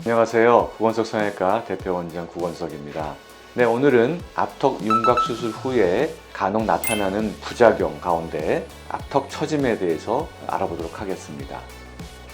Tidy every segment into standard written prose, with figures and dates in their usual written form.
안녕하세요. 구건석 성형외과 대표원장 구건석입니다. 네, 오늘은 앞턱 윤곽 수술 후에 간혹 나타나는 부작용 가운데 앞턱 처짐에 대해서 알아보도록 하겠습니다.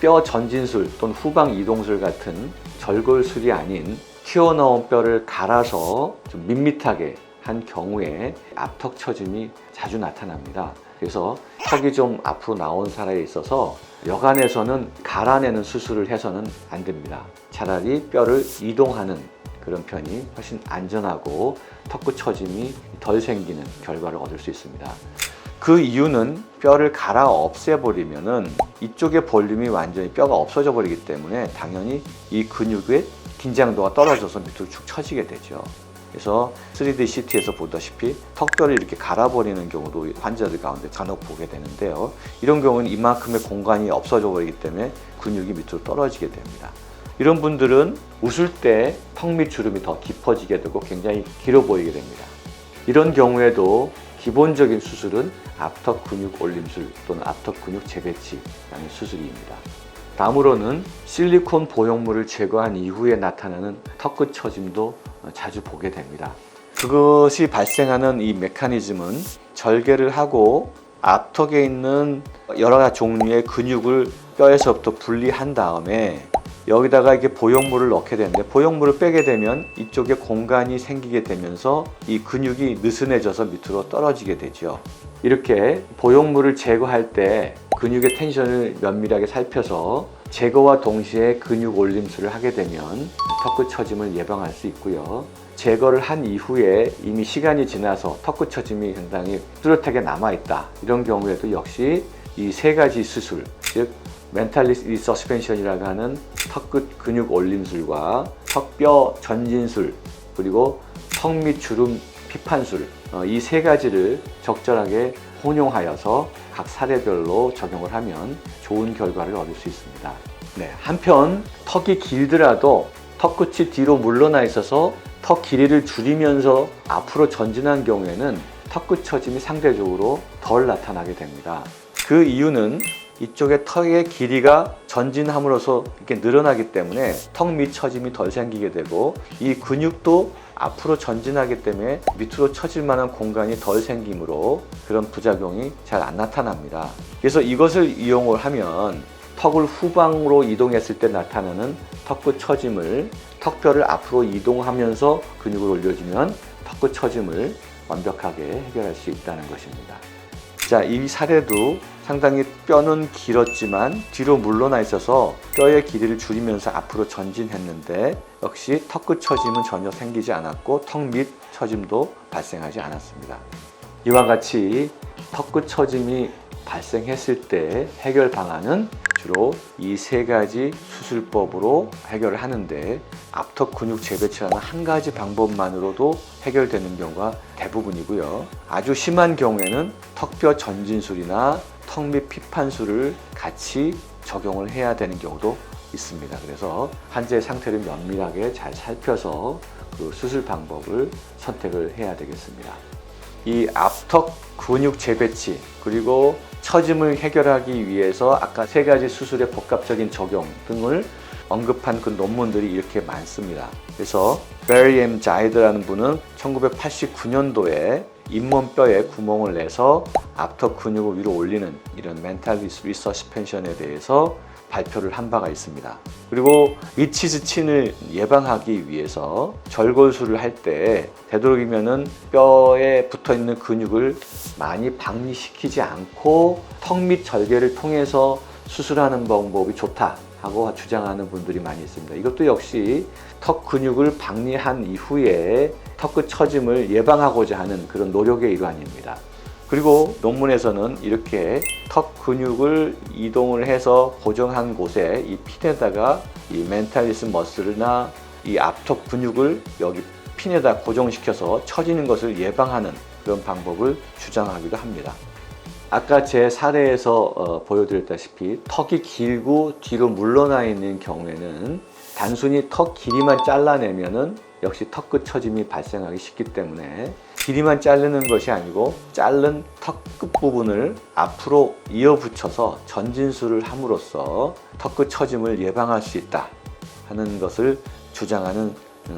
뼈 전진술 또는 후방 이동술 같은 절골술이 아닌 튀어나온 뼈를 갈아서 좀 밋밋하게 한 경우에 앞턱 처짐이 자주 나타납니다. 그래서 턱이 좀 앞으로 나온 사람에 있어서 여간에서는 갈아내는 수술을 해서는 안 됩니다. 차라리 뼈를 이동하는 그런 편이 훨씬 안전하고 턱끝 처짐이 덜 생기는 결과를 얻을 수 있습니다. 그 이유는 뼈를 갈아 없애버리면은 이쪽의 볼륨이 완전히 뼈가 없어져 버리기 때문에 당연히 이 근육의 긴장도가 떨어져서 밑으로 축 처지게 되죠. 그래서 3D CT에서 보다시피 턱뼈를 이렇게 갈아버리는 경우도 환자들 가운데 간혹 보게 되는데요. 이런 경우는 이만큼의 공간이 없어져 버리기 때문에 근육이 밑으로 떨어지게 됩니다. 이런 분들은 웃을 때 턱 밑 주름이 더 깊어지게 되고 굉장히 길어 보이게 됩니다. 이런 경우에도 기본적인 수술은 앞턱 근육 올림술 또는 앞턱 근육 재배치라는 수술입니다. 다음으로는 실리콘 보형물을 제거한 이후에 나타나는 턱끝 처짐도 자주 보게 됩니다. 그것이 발생하는 이 메커니즘은 절개를 하고 앞턱에 있는 여러 가지 종류의 근육을 뼈에서부터 분리한 다음에 여기다가 이렇게 보형물을 넣게 되는데 보형물을 빼게 되면 이쪽에 공간이 생기게 되면서 이 근육이 느슨해져서 밑으로 떨어지게 되죠. 이렇게 보형물을 제거할 때 근육의 텐션을 면밀하게 살펴서 제거와 동시에 근육 올림술을 하게 되면 턱끝 처짐을 예방할 수 있고요. 제거를 한 이후에 이미 시간이 지나서 턱끝 처짐이 상당히 뚜렷하게 남아있다. 이런 경우에도 역시 이 세 가지 수술, 즉 멘탈 리서스펜션이라고 하는 턱끝 근육 올림술과 턱뼈 전진술, 그리고 턱 밑 주름 피판술, 이 세 가지를 적절하게 혼용하여서 각 사례별로 적용을 하면 좋은 결과를 얻을 수 있습니다. 네, 한편 턱이 길더라도 턱끝이 뒤로 물러나 있어서 턱 길이를 줄이면서 앞으로 전진한 경우에는 턱끝 처짐이 상대적으로 덜 나타나게 됩니다. 그 이유는 이쪽에 턱의 길이가 전진함으로써 이렇게 늘어나기 때문에 턱 밑 처짐이 덜 생기게 되고 이 근육도 앞으로 전진하기 때문에 밑으로 처질 만한 공간이 덜 생기므로 그런 부작용이 잘 안 나타납니다. 그래서 이것을 이용을 하면 턱을 후방으로 이동했을 때 나타나는 턱끝 처짐을 턱뼈를 앞으로 이동하면서 근육을 올려주면 턱끝 처짐을 완벽하게 해결할 수 있다는 것입니다. 자, 이 사례도 상당히 뼈는 길었지만 뒤로 물러나 있어서 뼈의 길이를 줄이면서 앞으로 전진했는데 역시 턱끝 처짐은 전혀 생기지 않았고 턱 밑 처짐도 발생하지 않았습니다. 이와 같이 턱끝 처짐이 발생했을 때 해결 방안은 주로 이 세 가지 수술법으로 해결을 하는데 앞턱 근육 재배치라는 한 가지 방법만으로도 해결되는 경우가 대부분이고요. 아주 심한 경우에는 턱뼈 전진술이나 턱 밑 피판술을 같이 적용을 해야 되는 경우도 있습니다. 그래서 환자의 상태를 면밀하게 잘 살펴서 그 수술 방법을 선택을 해야 되겠습니다. 이 앞턱 근육 재배치 그리고 처짐을 해결하기 위해서 아까 세 가지 수술의 복합적인 적용 등을 언급한 그 논문들이 이렇게 많습니다. 그래서 베리 M. 자이드라는 분은 1989년도에 잇몸뼈에 구멍을 내서 앞턱 근육을 위로 올리는 이런 멘탈 리서스펜션에 대해서 발표를 한 바가 있습니다. 그리고 위치스친을 예방하기 위해서 절골술을 할 때 되도록이면은 뼈에 붙어 있는 근육을 많이 박리시키지 않고 턱 밑 절개를 통해서 수술하는 방법이 좋다 하고 주장하는 분들이 많이 있습니다. 이것도 역시 턱 근육을 박리한 이후에 턱끝 처짐을 예방하고자 하는 그런 노력의 일환입니다. 그리고 논문에서는 이렇게 턱 근육을 이동을 해서 고정한 곳에 이 핀에다가 이 멘탈리스 머슬이나 이 앞턱 근육을 여기 핀에다 고정시켜서 처지는 것을 예방하는 그런 방법을 주장하기도 합니다. 아까 제 사례에서 보여드렸다시피 턱이 길고 뒤로 물러나 있는 경우에는 단순히 턱 길이만 잘라내면은 역시 턱끝 처짐이 발생하기 쉽기 때문에 길이만 자르는 것이 아니고 자른 턱 끝부분을 앞으로 이어붙여서 전진술을 함으로써 턱끝 처짐을 예방할 수 있다 하는 것을 주장하는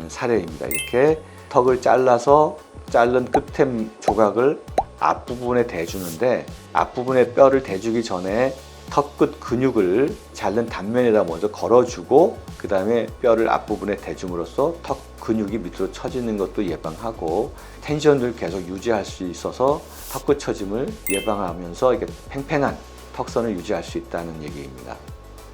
사례입니다. 이렇게 턱을 잘라서 자른 끝에 조각을 앞부분에 대주는데, 앞부분에 뼈를 대주기 전에 턱끝 근육을 자른 단면에다 먼저 걸어주고 그 다음에 뼈를 앞부분에 대줌으로써 턱 근육이 밑으로 처지는 것도 예방하고 텐션을 계속 유지할 수 있어서 턱끝 처짐을 예방하면서 이게 팽팽한 턱선을 유지할 수 있다는 얘기입니다.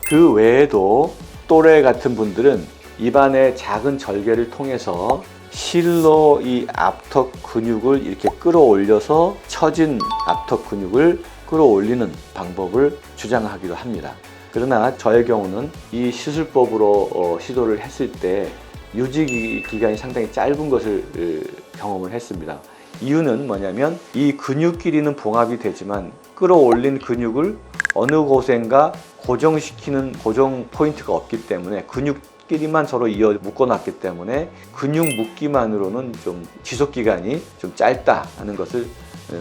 그 외에도 또래 같은 분들은 입안의 작은 절개를 통해서 실로 이 앞턱 근육을 이렇게 끌어올려서 처진 앞턱 근육을 끌어올리는 방법을 주장하기도 합니다. 그러나 저의 경우는 이 시술법으로 시도를 했을 때 유지 기간이 상당히 짧은 것을 경험을 했습니다. 이유는 뭐냐면 이 근육끼리는 봉합이 되지만 끌어올린 근육을 어느 곳인가 고정시키는 고정 포인트가 없기 때문에 근육끼리만 서로 이어 묶어놨기 때문에 근육 묶기만으로는 좀 지속기간이 좀 짧다 하는 것을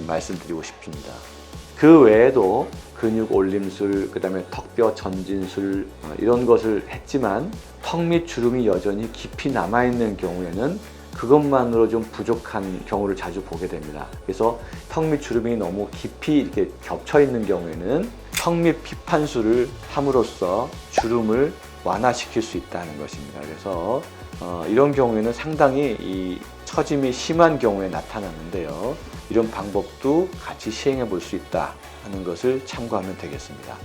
말씀드리고 싶습니다. 그 외에도 근육 올림술, 그 다음에 턱뼈 전진술 이런 것을 했지만 턱 밑 주름이 여전히 깊이 남아있는 경우에는 그것만으로 좀 부족한 경우를 자주 보게 됩니다. 그래서 턱 밑 주름이 너무 깊이 이렇게 겹쳐 있는 경우에는 턱 밑 피판술을 함으로써 주름을 완화시킬 수 있다는 것입니다. 그래서 이런 경우에는 상당히 이 처짐이 심한 경우에 나타나는데요. 이런 방법도 같이 시행해 볼 수 있다 하는 것을 참고하면 되겠습니다.